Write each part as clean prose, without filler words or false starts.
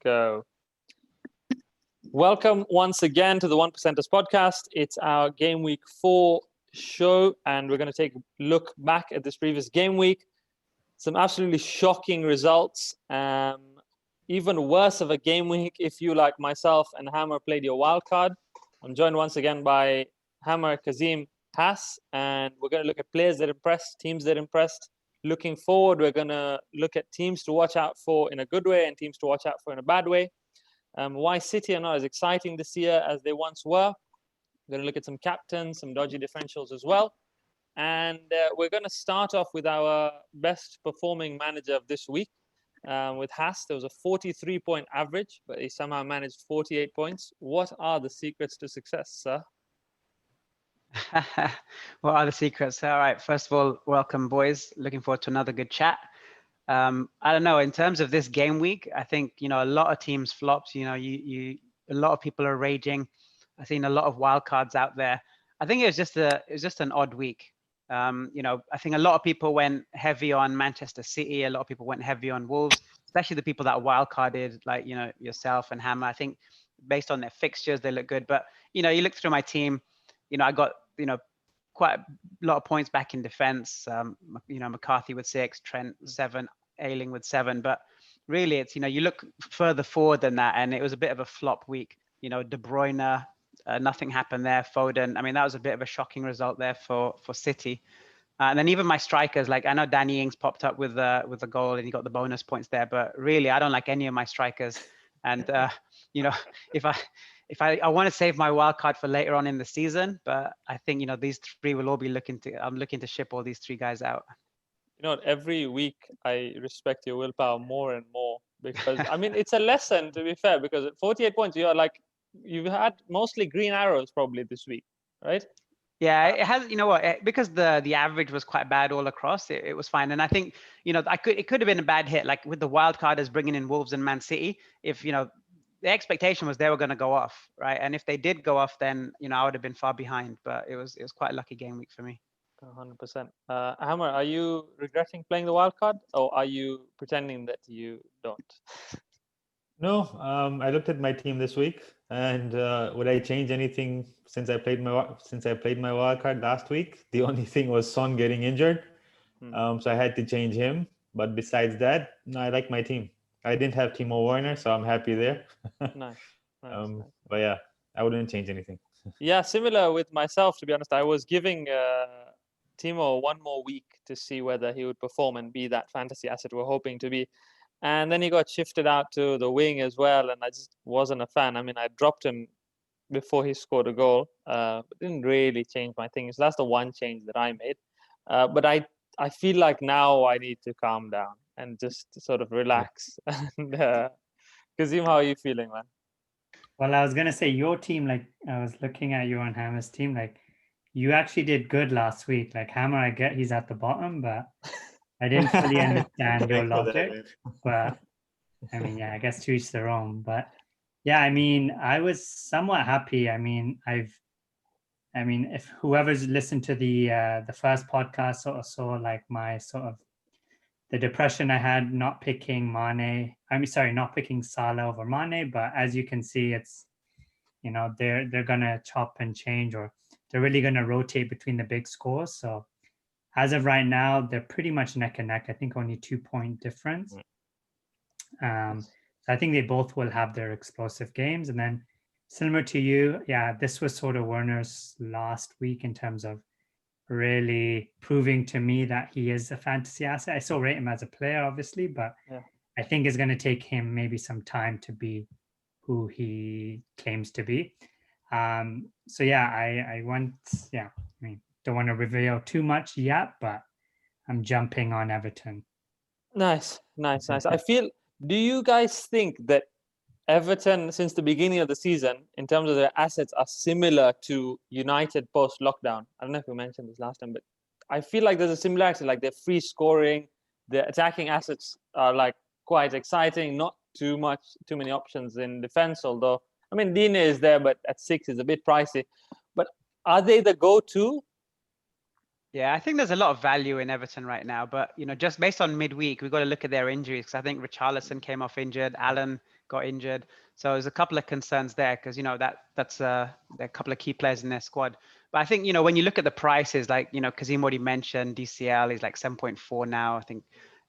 go. Welcome once again to the One Percenters podcast. It's our Game Week 4 show, and we're going to take a look back at this previous game week. Some absolutely shocking results. Even worse of a game week if you, like myself and Hammer, played your wild card. I'm joined once again by Hammer, Kazim, Hass, and we're going to look at players that impressed, teams that impressed. Looking forward, we're going to look at teams to watch out for in a good way and teams to watch out for in a bad way. Why City are not as exciting this year as they once were. We're going to look at some captains, some dodgy differentials as well. And we're going to start off with our best performing manager of this week. With Hass, there was a 43-point average, but he somehow managed 48 points. What are the secrets to success, sir? What are the secrets? All right, first of all, welcome, boys. Looking forward to another good chat. I don't know, in terms of this game week, I think, a lot of teams flopped. A lot of people are raging. I've seen a lot of wild cards out there. I think it was just an odd week. I think a lot of people went heavy on Manchester City. A lot of people went heavy on Wolves, especially the people that wild carded, like, yourself and Hammer. I think based on their fixtures, they look good. But, you look through my team, I got, quite a lot of points back in defense. McCarthy with 6, Trent 7, Ayling with 7. But really, it's, you look further forward than that, and it was a bit of a flop week. De Bruyne, nothing happened there. Foden, I mean, that was a bit of a shocking result there for City. And then even my strikers, like I know Danny Ings popped up with a goal and he got the bonus points there, but really I don't like any of my strikers. And if I want to save my wild card for later on in the season, but I think these three will all be I'm looking to ship all these three guys out. Every week I respect your willpower more and more because I mean it's a lesson, to be fair, because at 48 points you've had mostly green arrows probably this week, right? Yeah, it has. Because the average was quite bad all across, it was fine. And I think it could have been a bad hit, like with the wild carders bringing in Wolves and Man City. If the expectation was they were going to go off, right? And if they did go off, then I would have been far behind. But it was quite a lucky game week for me. 100%. Hammer, are you regretting playing the wild card, or are you pretending that you don't? No, I looked at my team this week, and would I change anything since I played my wild card last week? The only thing was Son getting injured, so I had to change him. But besides that, no, I like my team. I didn't have Timo Werner, so I'm happy there. Nice. But yeah, I wouldn't change anything. Yeah, similar with myself, to be honest. I was giving Timo one more week to see whether he would perform and be that fantasy asset we're hoping to be. And then he got shifted out to the wing as well, and I just wasn't a fan. I mean, I dropped him before he scored a goal, but didn't really change my thing. So that's the one change that I made. But I feel like now I need to calm down and just sort of relax. And Kazim, how are you feeling, man? Well, I was going to say your team, like I was looking at you on Hammer's team, like you actually did good last week. Like Hammer, I get he's at the bottom, but I didn't fully understand your logic. But I mean, yeah, I guess to each their own. But yeah, I mean, I was somewhat happy. I mean, if whoever's listened to the first podcast sort of saw like my sort of the depression I had not picking not picking Salah over Mane, but as you can see, it's they're gonna chop and change, or they're really gonna rotate between the big scores. So as of right now, they're pretty much neck and neck. I think only 2-point difference. So I think they both will have their explosive games. And then similar to you, yeah, this was sort of Werner's last week in terms of really proving to me that he is a fantasy asset. I still rate him as a player, obviously, but I think it's going to take him maybe some time to be who he claims to be. So yeah, I mean, don't want to reveal too much yet, but I'm jumping on Everton. Nice. Do you guys think that Everton, since the beginning of the season, in terms of their assets, are similar to United post-lockdown? I don't know if we mentioned this last time, but I feel like there's a similarity. Like they're free scoring, their attacking assets are like quite exciting. Not too many options in defense. Although I mean, Dine is there, but at 6 is a bit pricey. But are they the go-to? Yeah, I think there's a lot of value in Everton right now, but just based on midweek, we've got to look at their injuries, because I think Richarlison came off injured, Allen got injured. So there's a couple of concerns there because, you know, that's there are a couple of key players in their squad. But I think, you know, when you look at the prices, like, you know, Kazim already mentioned DCL is like 7.4 now, I think.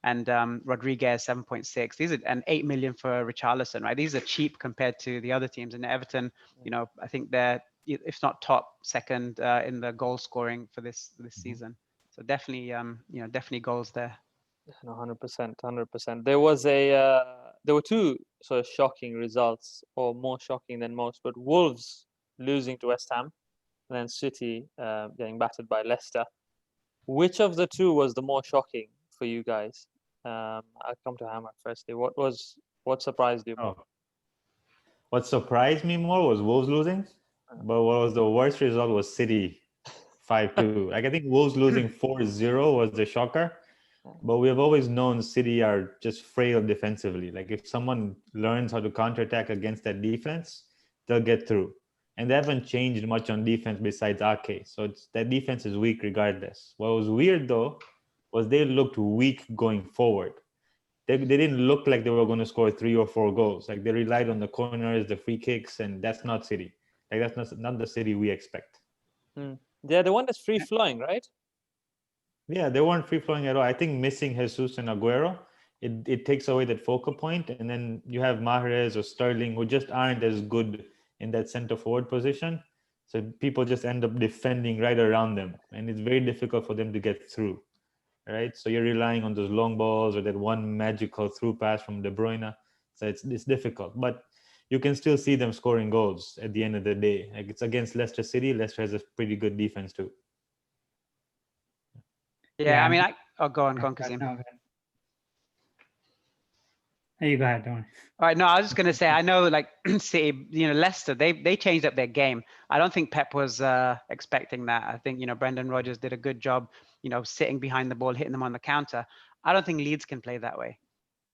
And Rodriguez 7.6. These are and 8 million for Richarlison, right? These are cheap compared to the other teams. And Everton, you know, I think they're, if not top, second in the goal scoring for this season. So definitely, you know, definitely goals there. No, 100%, 100%. There were two sort of shocking results, or more shocking than most. But Wolves losing to West Ham, and then City getting battered by Leicester. Which of the two was the more shocking for you guys? I'll come to Hammer firstly. What surprised you more? What surprised me more was Wolves losing, but what was the worst result was City 5-2. Like, I think Wolves losing 4-0 was the shocker, but we have always known City are just frail defensively. Like, if someone learns how to counterattack against that defense, they'll get through. And they haven't changed much on defense besides Ake. So that defense is weak regardless. What was weird though was they looked weak going forward. They didn't look like they were going to score 3 or 4 goals. Like, they relied on the corners, the free kicks, and that's not City. Like, that's not the City we expect. Yeah, the one that's free flowing, right? Yeah, they weren't free flowing at all. I think missing Jesus and Aguero, it takes away that focal point, and then you have Mahrez or Sterling who just aren't as good in that center forward position. So people just end up defending right around them, and it's very difficult for them to get through, right? So you're relying on those long balls or that one magical through pass from De Bruyne. So it's difficult, but you can still see them scoring goals at the end of the day. Like, it's against Leicester City. Leicester has a pretty good defense too. Yeah, I mean, go on, Kazim. No, you go ahead, don't worry. All right, no, I was just going to say, I know, like, City, you know, Leicester, they changed up their game. I don't think Pep was expecting that. I think, you know, Brendan Rodgers did a good job, you know, sitting behind the ball, hitting them on the counter. I don't think Leeds can play that way.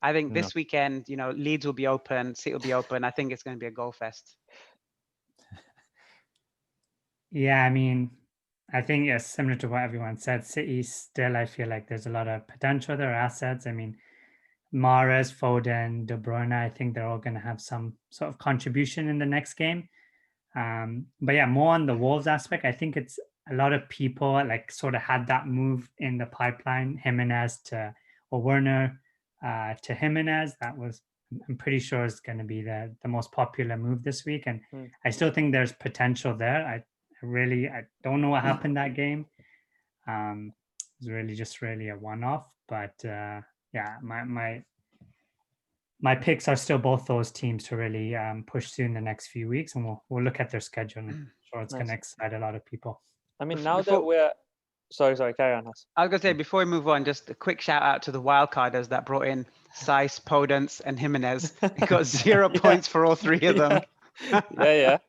I think this weekend, you know, Leeds will be open, City will be open. I think it's going to be a goal fest. Yeah, I mean, I think it's similar to what everyone said. City still, I feel like there's a lot of potential. Their assets. I mean, Mahrez, Foden, De Bruyne, I think they're all going to have some sort of contribution in the next game. But yeah, more on the Wolves aspect, I think it's a lot of people like sort of had that move in the pipeline, Jimenez or Werner to Jimenez. That was, I'm pretty sure, is going to be the most popular move this week. And I still think there's potential there. I don't know what happened that game. It was really a one-off, but yeah, my picks are still both those teams to really push through in the next few weeks, and we'll look at their schedule, and I'm sure it's going to excite a lot of people. I mean, now that we're sorry, carry on, Has. I was going to say, before we move on, just a quick shout out to the wildcarders that brought in Saiss, Podence, and Jimenez. They got 0 points for all 3 of them. Yeah.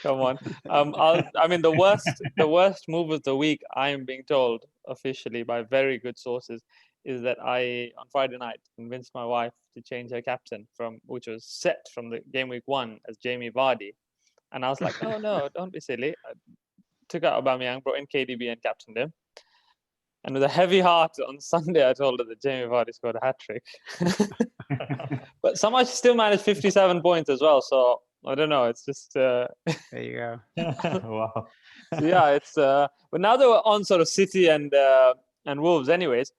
Come on. I mean, the worst move of the week, I am being told officially by very good sources, is that I, on Friday night, convinced my wife to change her captain which was set from the game week 1 as Jamie Vardy. And I was like, no, don't be silly. I took out Aubameyang, brought in KDB and captained him. And with a heavy heart on Sunday, I told her that Jamie Vardy scored a hat-trick. But somehow she still managed 57 points as well. So I don't know. It's just... There you go. Wow. So yeah, it's... but now that we're on sort of City and Wolves anyways,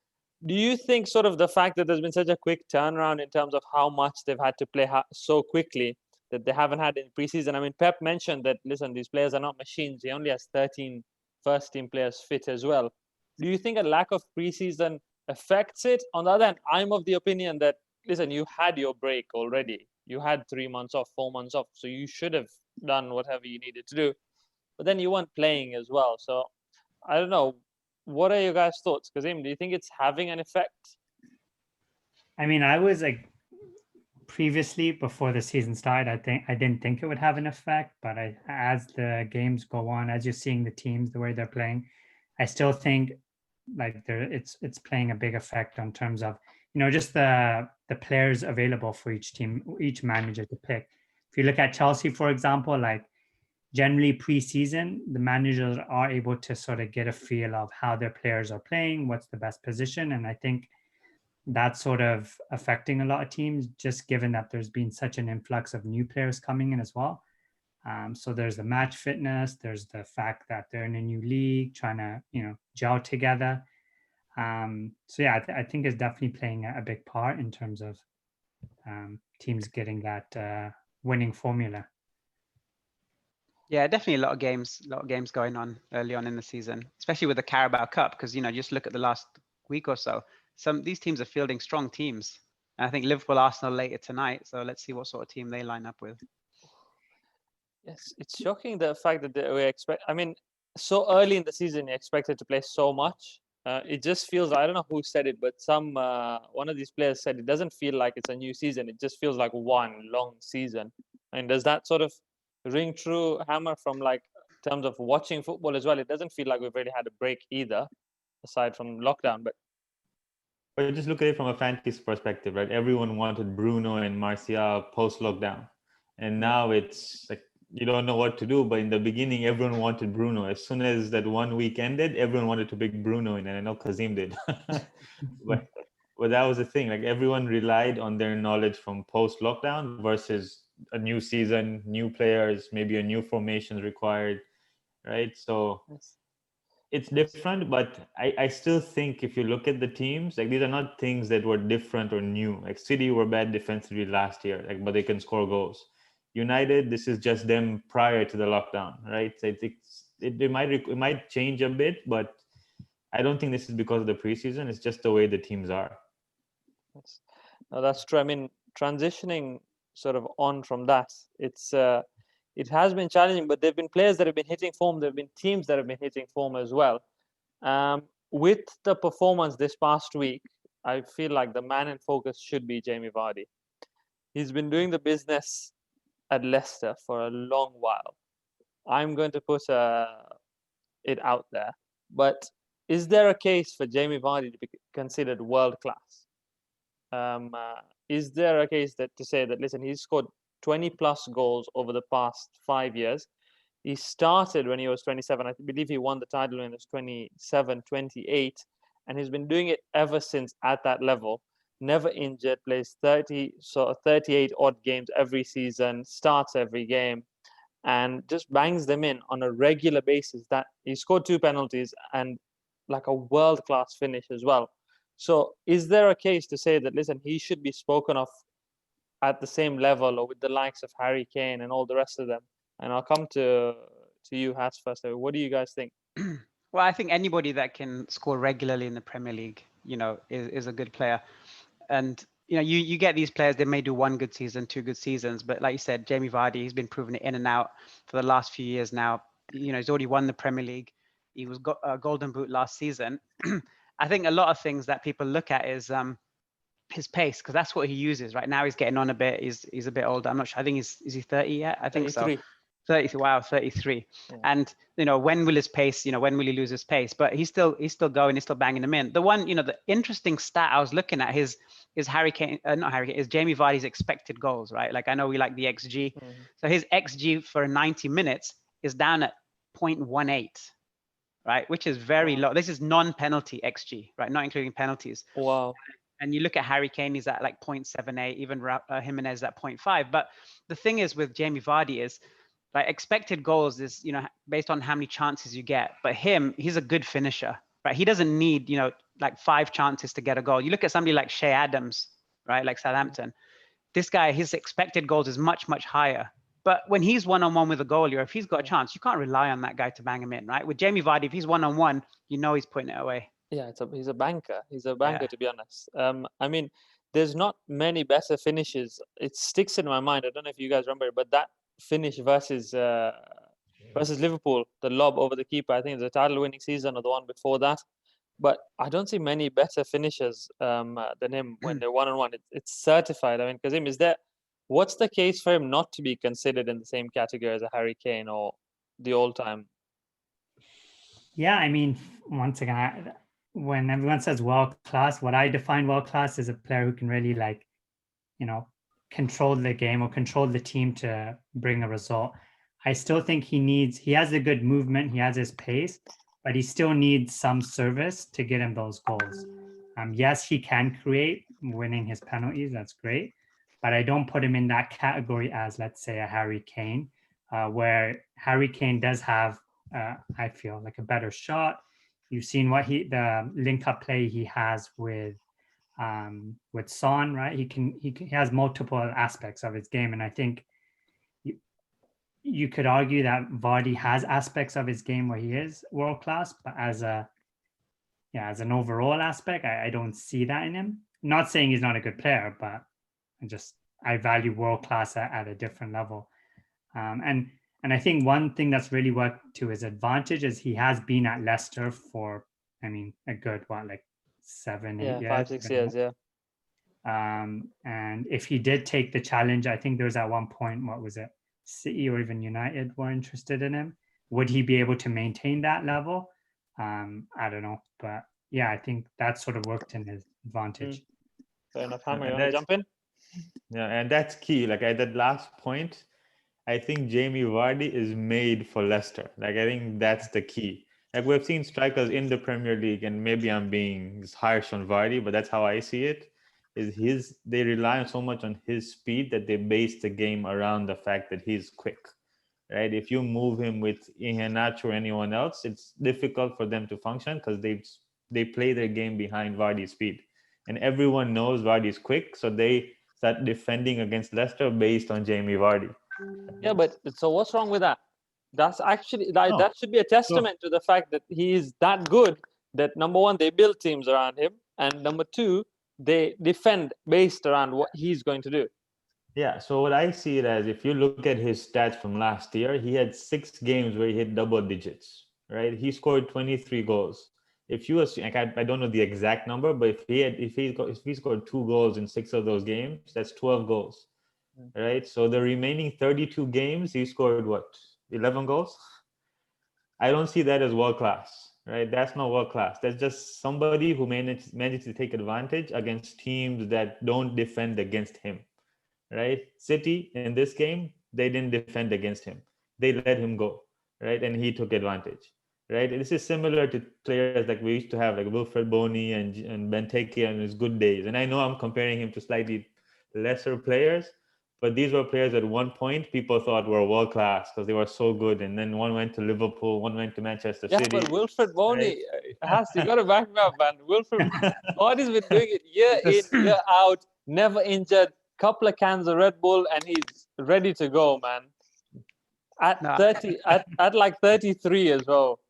do you think sort of the fact that there's been such a quick turnaround in terms of how much they've had to play so quickly that they haven't had in preseason? I mean, Pep mentioned that, listen, these players are not machines. He only has 13 first-team players fit as well. Do you think a lack of preseason affects it? On the other hand, I'm of the opinion that, listen, you had your break already. You had 3 months off, 4 months off. So you should have done whatever you needed to do. But then you weren't playing as well. So I don't know. What are your guys' thoughts? Kazim, do you think it's having an effect? I mean, I was like, previously, before the season started, I didn't think it would have an effect. But as the games go on, as you're seeing the teams, the way they're playing, I still think like it's playing a big effect in terms of, you know, just the players available for each team, each manager to pick. If you look at Chelsea, for example, like generally preseason, the managers are able to sort of get a feel of how their players are playing, what's the best position. And I think that's sort of affecting a lot of teams, just given that there's been such an influx of new players coming in as well. So there's the match fitness, there's the fact that they're in a new league, trying to, gel together. So yeah, I think it's definitely playing a big part in terms of teams getting that winning formula. Yeah, definitely a lot of games going on early on in the season, especially with the Carabao Cup, because just look at the last week or so. These teams are fielding strong teams. And I think Liverpool, Arsenal later tonight. So let's see what sort of team they line up with. Yes, it's shocking the fact that we expect. I mean, so early in the season, you expected to play so much. It just feels. I don't know who said it, but one of these players said it doesn't feel like it's a new season. It just feels like one long season. And does that sort of ring true, Hammer, from like in terms of watching football as well? It doesn't feel like we've really had a break either, aside from lockdown. But just look at it from a fantasy perspective, right? Everyone wanted Bruno and Martial post lockdown, and now it's like you don't know what to do. But in the beginning, everyone wanted Bruno. As soon as that 1 week ended, everyone wanted to pick Bruno in, and I know Kazim did. but that was the thing. Like everyone relied on their knowledge from post lockdown versus a new season, new players, maybe a new formation required, right? So it's different, but I still think if you look at the teams, like these are not things that were different or new. Like City were bad defensively last year, but they can score goals. United, this is just them prior to the lockdown, right? So it might change a bit, but I don't think this is because of the preseason. It's just the way the teams are. No, that's true. I mean, transitioning sort of on from that, it has been challenging, but there've been players that have been hitting form. There've been teams that have been hitting form as well. With the performance this past week, I feel like the man in focus should be Jamie Vardy. He's been doing the business at Leicester for a long while. I'm going to put it out there. But is there a case for Jamie Vardy to be considered world class? Is there a case to say that, listen, he's scored 20 plus goals over the past 5 years. He started when he was 27. I believe he won the title when he was 27, 28. And he's been doing it ever since at that level. Never injured, plays 38 odd games every season, starts every game, and just bangs them in on a regular basis. That he scored 2 penalties and like a world-class finish as well. So is there a case to say that, listen, he should be spoken of at the same level or with the likes of Harry Kane and all the rest of them? And I'll come to you, Has, first. What do you guys think? Well, I think anybody that can score regularly in the Premier League, is a good player. And, you get these players, they may do 1 good season, 2 good seasons. But like you said, Jamie Vardy, he's been proving it in and out for the last few years now. He's already won the Premier League. He was got a Golden Boot last season. I think a lot of things that people look at is his pace, because that's what he uses. Right now he's getting on a bit. He's a bit older. I'm not sure. I think is he 30 yet? I think 33. So. 30. Wow, 33. Yeah. And when will his pace? When will he lose his pace? But he's still going. He's still banging them in. The one, the interesting stat I was looking at is Harry Kane. Not Harry Kane. Is Jamie Vardy's expected goals? Right. Like I know we like the XG. Mm-hmm. So his XG for 90 minutes is down at 0.18. Right, which is very low. This is non-penalty XG, right? Not including penalties. Wow. And you look at Harry Kane, he's at like 0.78, even Jimenez at 0.5. But the thing is with Jamie Vardy is, like, expected goals is, based on how many chances you get. But he's a good finisher, right? He doesn't need, like 5 chances to get a goal. You look at somebody like Shea Adams, right? Like Southampton. This guy, his expected goals is much, much higher. But when he's one-on-one with a goalie, or if he's got a chance, you can't rely on that guy to bang him in, right? With Jamie Vardy, if he's one-on-one, he's putting it away. Yeah, he's a banker. He's a banker, to be honest. I mean, there's not many better finishes. It sticks in my mind. I don't know if you guys remember, but that finish versus Liverpool, the lob over the keeper, I think it's the title-winning season or the one before that. But I don't see many better finishers than him when they're one-on-one. It's certified. I mean, Kazim, what's the case for him not to be considered in the same category as a Harry Kane or the all-time? Yeah, I mean, once again, when everyone says world-class, what I define world-class is a player who can really, control the game or control the team to bring a result. I still think he has a good movement, he has his pace, but he still needs some service to get him those goals. Yes, he can create, winning his penalties. That's great. But I don't put him in that category as, let's say, a Harry Kane, where Harry Kane does have, I feel, like a better shot. You've seen the link-up play he has with Son, right? He has multiple aspects of his game, and I think you could argue that Vardy has aspects of his game where he is world class, but as an overall aspect, I don't see that in him. Not saying he's not a good player, but I value world class at a different level. And I think one thing that's really worked to his advantage is he has been at Leicester for, a good, 7, 8 years. 5, 6 years, yeah. And if he did take the challenge, I think there was at one point, what was it? City or even United were interested in him. Would he be able to maintain that level? I don't know, but yeah, I think that sort of worked in his advantage. Fair enough. Hammer, you want to jump in? Yeah, and that's key. Like at that last point, I think Jamie Vardy is made for Leicester. Like I think that's the key. Like we've seen strikers in the Premier League, and maybe I'm being harsh on Vardy, but that's how I see it. They rely so much on his speed that they base the game around the fact that he's quick, right? If you move him with Iheanacho or anyone else, it's difficult for them to function because they play their game behind Vardy's speed, and everyone knows Vardy's quick, so they start defending against Leicester based on Jamie Vardy. Yeah, but so what's wrong with that? That's actually that should be a testament to the fact that he is that good that number one, they build teams around him, and number two, they defend based around what he's going to do. Yeah, so what I see it as, if you look at his stats from last year, he had 6 games where he hit double digits, right? He scored 23 goals. If you assume, like I don't know the exact number, but if he scored 2 goals in 6 of those games, that's 12 goals, right? So the remaining 32 games, he scored what, 11 goals? I don't see that as world class. Right, that's not world class. That's just somebody who managed to take advantage against teams that don't defend against him. Right, City in this game, they didn't defend against him. They let him go. Right, and he took advantage. Right, this is similar to players like we used to have, like Wilfred Boney and Benteke on his good days. And I know I'm comparing him to slightly lesser players, but these were players at one point people thought were world class because they were so good. And then one went to Liverpool, one went to Manchester City. Yeah, but Wilfred Boney, you got to back me up, man. Wilfred Boney's been doing it year in, year out, never injured, couple of cans of Red Bull, and he's ready to go, man. At 30, at like 33 as well.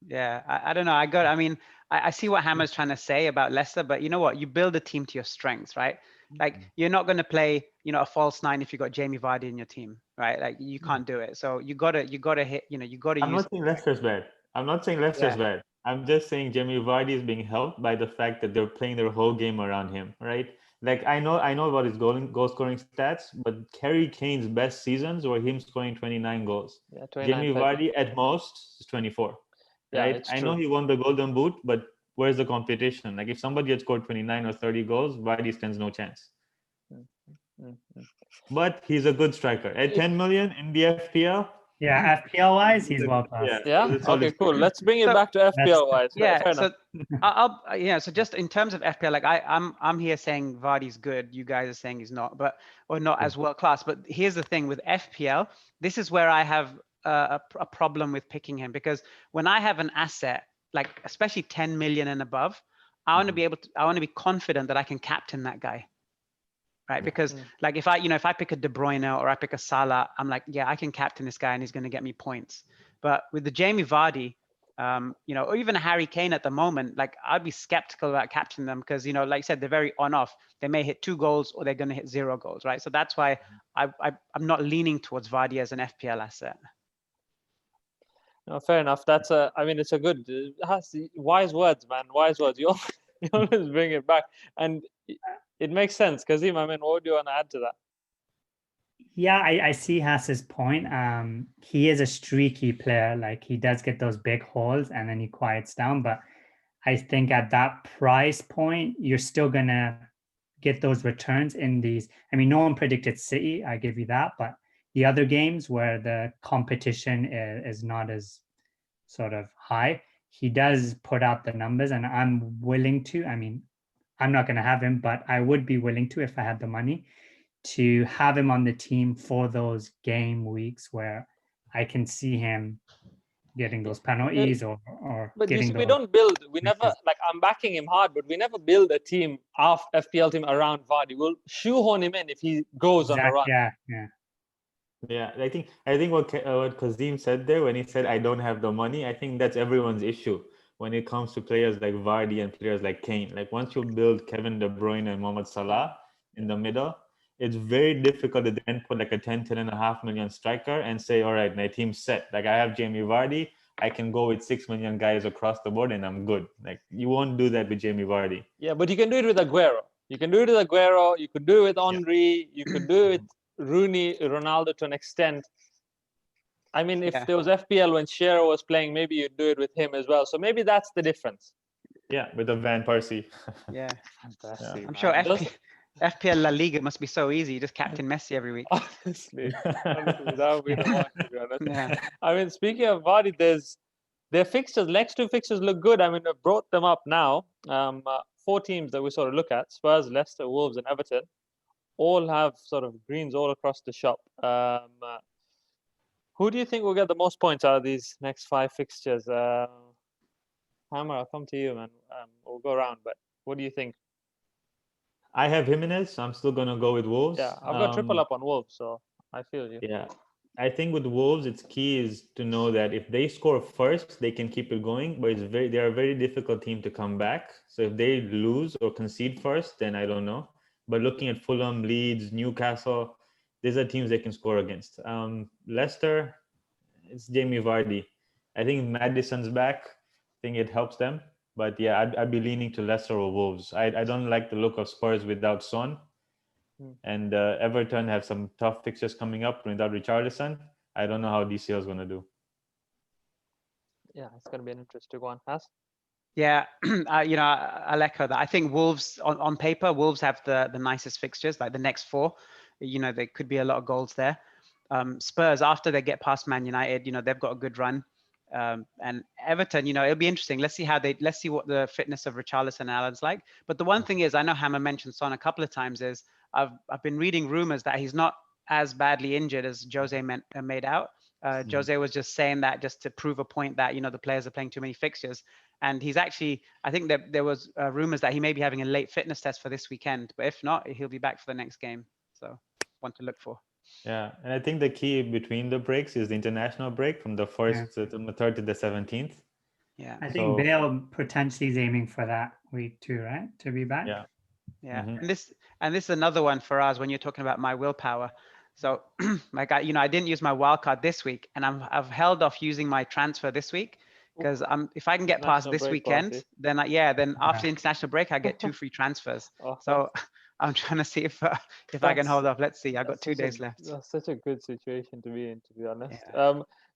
Yeah, I don't know. I see what Hammer's trying to say about Leicester, but you know what? You build a team to your strengths, right? Like you're not going to play, a false 9 if you got Jamie Vardy in your team, right? Like you can't do it. So you gotta hit, you gotta use. I'm not saying Leicester's bad. Bad. I'm just saying Jamie Vardy is being helped by the fact that they're playing their whole game around him, right? Like I know about his goal scoring stats, but Harry Kane's best seasons were him scoring 29 goals. Yeah, 29, Jamie Vardy at most is 24. Right? Yeah, I know he won the Golden Boot, but where's the competition? Like if somebody had scored 29 or 30 goals, Vardy stands no chance. But he's a good striker. At 10 million in the FPL. Yeah, FPL wise, he's well class. Yeah. Okay, cool. Let's bring it back to FPL wise. Yeah. So just in terms of FPL, like I'm here saying Vardy's good. You guys are saying he's not, or not as world class. But here's the thing with FPL. This is where I have a problem with picking him, because when I have an asset, like especially 10 million and above, I want to be confident that I can captain that guy. Right, because like if I pick a De Bruyne or I pick a Salah, I'm like, yeah, I can captain this guy and he's going to get me points. But with the Jamie Vardy, or even a Harry Kane at the moment, like I'd be skeptical about captaining them because like you said, they're very on-off. They may hit 2 goals or they're going to hit 0 goals, right? So that's why I'm not leaning towards Vardy as an FPL asset. No, fair enough. It's a good, wise words, man. Wise words. You always bring it back, and it makes sense. Kazim, what do you want to add to that? Yeah, I see Hass's point. He is a streaky player. Like he does get those big hauls and then he quiets down. But I think at that price point, you're still gonna get those returns in these. No one predicted City, I give you that, but the other games where the competition is not as sort of high, he does put out the numbers, and I'm willing to. I'm not going to have him, but I would be willing to, if I had the money, to have him on the team for those game weeks where I can see him getting those penalties or But you getting see, we those. don't build. We never like. I'm backing him hard, but we never build a team, our FPL team around Vardy. We'll shoehorn him in if he goes on a run. Yeah, I think what Kazim said there when he said I don't have the money, I think that's everyone's issue when it comes to players like Vardy and players like Kane. Like once you build Kevin De Bruyne and Mohamed Salah in the middle, it's very difficult to then put like a 10.5 million striker and say, all right, my team's set. Like I have Jamie Vardy, I can go with 6 million guys across the board and I'm good. Like you won't do that with Jamie Vardy. Yeah, but you can do it with Aguero. You can do it with Aguero. You could do it with Henry. You could do it with Rooney, Ronaldo to an extent. I mean, if there was FPL when Shearer was playing, maybe you'd do it with him as well. So maybe that's the difference. Yeah, with the Van Persie. Yeah. Fantastic. I'm sure FPL La Liga must be so easy. You just captain Messi every week. Honestly, that would be the one, to be honest. Yeah. I mean, speaking of Vardy, their fixtures, next two fixtures look good. I mean, I've brought them up now. 4 teams that we sort of look at: Spurs, Leicester, Wolves, and Everton. All have sort of greens all across the shop. Who do you think will get the most points out of these next 5 fixtures? Hammer, I'll come to you, man. We'll go around, but what do you think? I have Jimenez, so I'm still going to go with Wolves. Yeah, I've got triple up on Wolves, so I feel you. Yeah, I think with Wolves, it's key is to know that if they score first, they can keep it going, but they're a very difficult team to come back. So if they lose or concede first, then I don't know. But looking at Fulham, Leeds, Newcastle, these are teams they can score against. Leicester, it's Jamie Vardy. I think Maddison's back. I think it helps them. But yeah, I'd be leaning to Leicester or Wolves. I don't like the look of Spurs without Son. And Everton have some tough fixtures coming up without Richarlison. I don't know how DCL is going to do. Yeah, it's going to be an interesting one. Has? Yeah, I'll echo that. I think Wolves, on paper, Wolves have the nicest fixtures, like the next 4. There could be a lot of goals there. Spurs, after they get past Man United, they've got a good run. And Everton, it'll be interesting. Let's see what the fitness of Richarlison and Allen's like. But the one thing is, I know Hammer mentioned Son a couple of times, is I've been reading rumors that he's not as badly injured as Jose made out. Jose was just saying that just to prove a point that, the players are playing too many fixtures. And he's actually, I think that there was rumors that he may be having a late fitness test for this weekend. But if not, he'll be back for the next game. So one to look for. Yeah, and I think the key between the breaks is the international break from the 1st to the 3rd to the 17th. Yeah, I think Bale potentially is aiming for that week too, right? To be back. Yeah. And this is another one for us when you're talking about my willpower. So like I didn't use my wild card this week, and I've held off using my transfer this week because if I can get past this weekend, then after international break I get 2 free transfers. So I'm trying to see if I can hold off. Let's see. I've got 2 days left. That's such a good situation to be in, to be honest.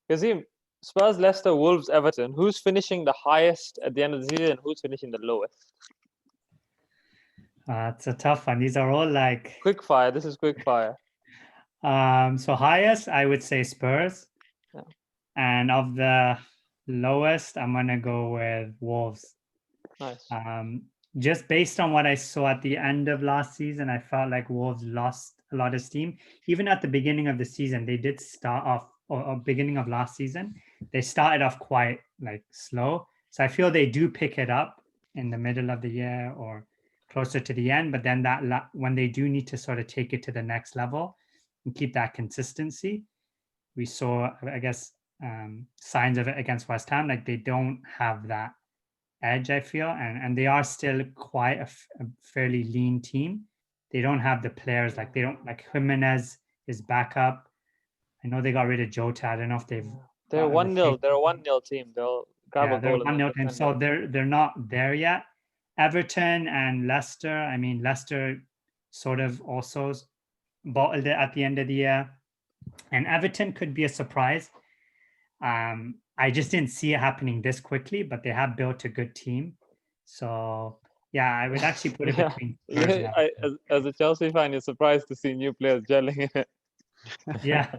Kazim, Spurs, Leicester, Wolves, Everton. Who's finishing the highest at the end of the season and who's finishing the lowest? It's a tough one. These are all like quick fire. This is quick fire. So highest, I would say Spurs. Yeah. And of the lowest, I'm gonna go with Wolves. Nice. Just based on what I saw at the end of last season, I felt like Wolves lost a lot of steam. Even at the beginning of the season, they did start off, or beginning of last season, they started off quite like slow. So I feel they do pick it up in the middle of the year or closer to the end. But then when they do need to sort of take it to the next level and keep that consistency, we saw, I guess, signs of it against West Ham. Like they don't have that edge, I feel, and they are still quite a fairly lean team. They don't have the players, like Jimenez is back up. I know they got rid of Jota. I don't know if they're 1-0. They're a 1-0 team. They'll grab a goal. They're a 1-0 team. So they're not there yet. Everton and Leicester. I mean, Leicester sort of also bottled it at the end of the year, and Everton could be a surprise. I just didn't see it happening this quickly, but they have built a good team. So yeah, I would actually put it between. As a Chelsea fan, you're surprised to see new players gelling in it. Yeah.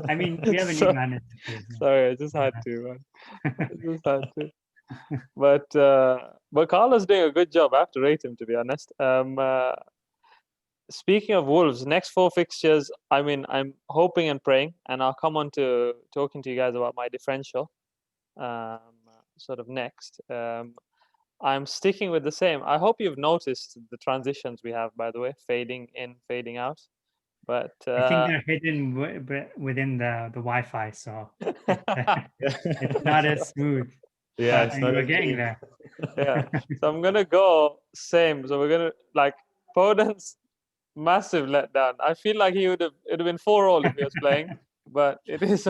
I mean, we have a new manager. Sorry, I just had to, man. I just had to. But Carlos doing a good job. I have to rate him, to be honest. Speaking of Wolves, next 4 fixtures, I mean, I'm hoping and praying, and I'll come on to talking to you guys about my differential sort of next. I'm sticking with the same. I hope you've noticed the transitions we have, by the way, fading in, fading out. But I think they're hidden within the Wi-Fi, so it's not as smooth. Yeah, But it's not we're as getting clean. there. yeah, so I'm gonna go same. So we're gonna like Foden's massive letdown. I feel like it'd have been 4-4 if he was playing, but it is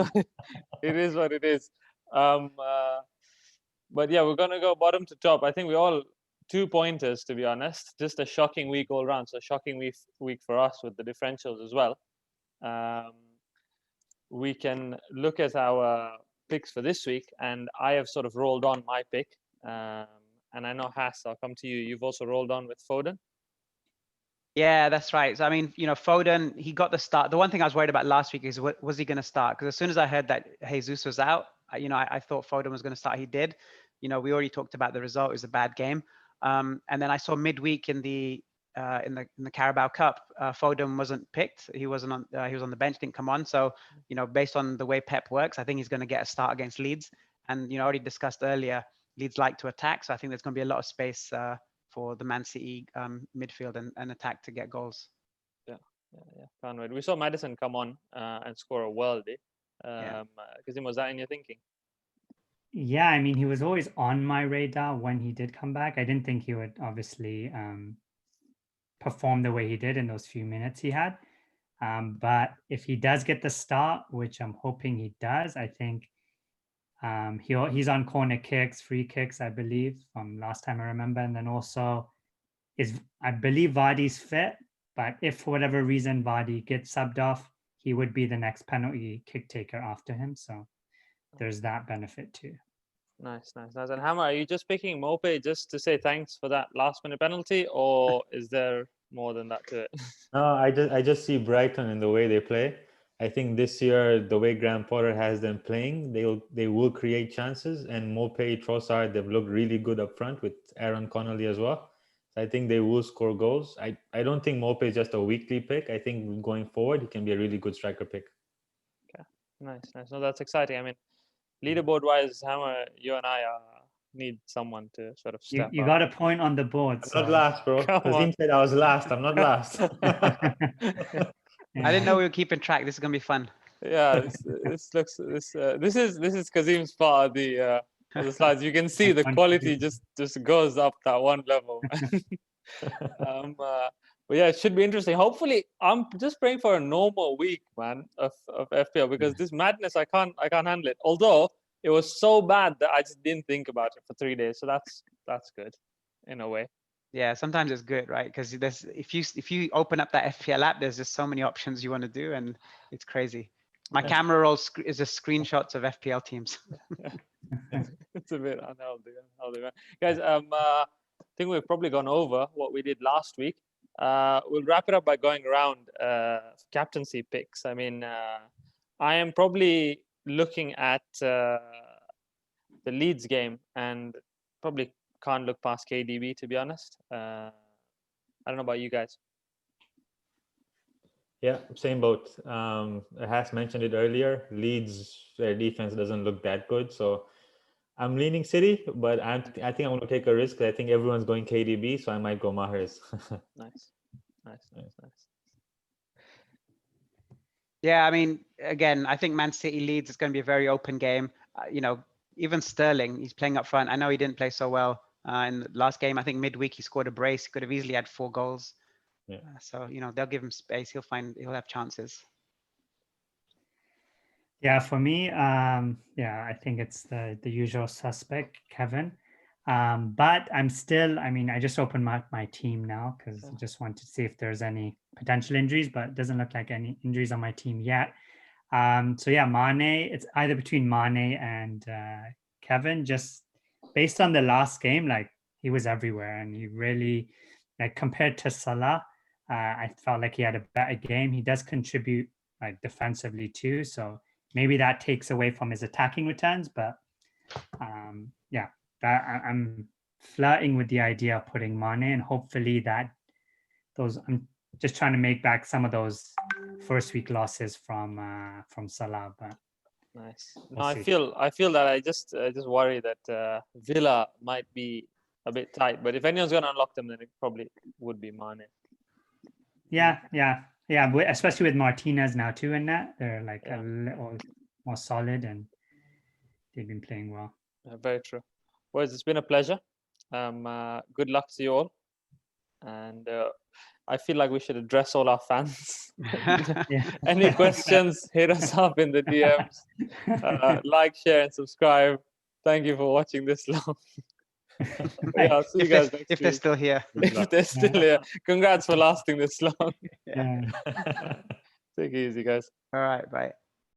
what it is. But yeah, we're gonna go bottom to top. I think we all 2 pointers, to be honest. Just a shocking week all round. So shocking week for us with the differentials as well. We can look at our picks for this week, and I have sort of rolled on my pick. And I know Haas, I'll come to you. You've also rolled on with Foden. Yeah, that's right. So I mean, Foden, he got the start. The one thing I was worried about last week is was he going to start? Because as soon as I heard that Jesus was out, I thought Foden was going to start. He did. We already talked about the result. It was a bad game. And then I saw midweek in the Carabao Cup, Foden wasn't picked. He wasn't on. He was on the bench, didn't come on. So based on the way Pep works, I think he's going to get a start against Leeds. And already discussed earlier, Leeds like to attack. So I think there's going to be a lot of space for the Man City midfield and attack to get goals. Yeah. Can't wait. We saw Madison come on and score a worldie. Kazim, was that in your thinking? Yeah, I mean, he was always on my radar when he did come back. I didn't think he would obviously perform the way he did in those few minutes he had. But if he does get the start, which I'm hoping he does, I think he's on corner kicks, free kicks, I believe, from last time I remember. And then also I believe Vardy's fit, but if for whatever reason Vardy gets subbed off, he would be the next penalty kick taker after him. So there's that benefit too. Nice. And Hammer, are you just picking Mope just to say thanks for that last-minute penalty, or is there more than that to it? No, I just see Brighton in the way they play. I think this year, the way Graham Potter has them playing, they will create chances. And Mope, Trossard, they've looked really good up front with Aaron Connolly as well. So I think they will score goals. I don't think Mope is just a weekly pick. I think going forward, he can be a really good striker pick. Okay, nice. No, that's exciting. I mean, leaderboard-wise, Hammer, you and I need someone to sort of step You up. got a point on the board. I'm not last, bro. Kazim said I was last. I'm not last. I didn't know we were keeping track. This is gonna be fun. Yeah, this is Kazim's part of the slides. You can see the quality just goes up that one level. But yeah, it should be interesting. Hopefully, I'm just praying for a normal week, man, of FPL, because this madness I can't handle it. Although it was so bad that I just didn't think about it for 3 days. So that's good in a way. Yeah, sometimes it's good, right? Because if you open up that FPL app, there's just so many options you want to do, and it's crazy. My camera roll is just screenshots of FPL teams. It's a bit unhealthy, man. Guys, I think we've probably gone over what we did last week. We'll wrap it up by going around captaincy picks. I mean, I am probably looking at the Leeds game and probably can't look past KDB, to be honest. I don't know about you guys. Yeah, same boat. Has mentioned it earlier. Leeds, their defense doesn't look that good, so I'm leaning City, but I think I'm going to take a risk. I think everyone's going KDB, so I might go Mahrez. Nice. Yeah, I mean, again, I think Man City Leeds is going to be a very open game. Even Sterling, he's playing up front. I know he didn't play so well in the last game. I think midweek he scored a brace. He could have easily had 4 goals. Yeah. So they'll give him space. He'll have chances. Yeah, for me, I think it's the usual suspect, Kevin. But I'm still, I just opened my team now because I just want to see if there's any potential injuries, but it doesn't look like any injuries on my team yet. So yeah, Mane, it's either between Mane and Kevin, just based on the last game, like he was everywhere and he really, like compared to Salah, I felt like he had a better game. He does contribute like defensively too. So maybe that takes away from his attacking returns, but I'm flirting with the idea of putting Mane, and hopefully I'm just trying to make back some of those first week losses from Salah. But nice. No, we'll I see. feel that I just worry that Villa might be a bit tight. But if anyone's going to unlock them, then it probably would be Mane. Yeah. Especially with Martinez now too in that. They're like a little more solid and they've been playing well. Very true. Well, it's been a pleasure. Good luck to you all. And I feel like we should address all our fans. Any questions, hit us up in the DMs. Like, share, and subscribe. Thank you for watching this long. I'll see you guys next week. If they're still here. If they're still here. Congrats for lasting this long. Yeah. Take it easy, guys. All right, bye.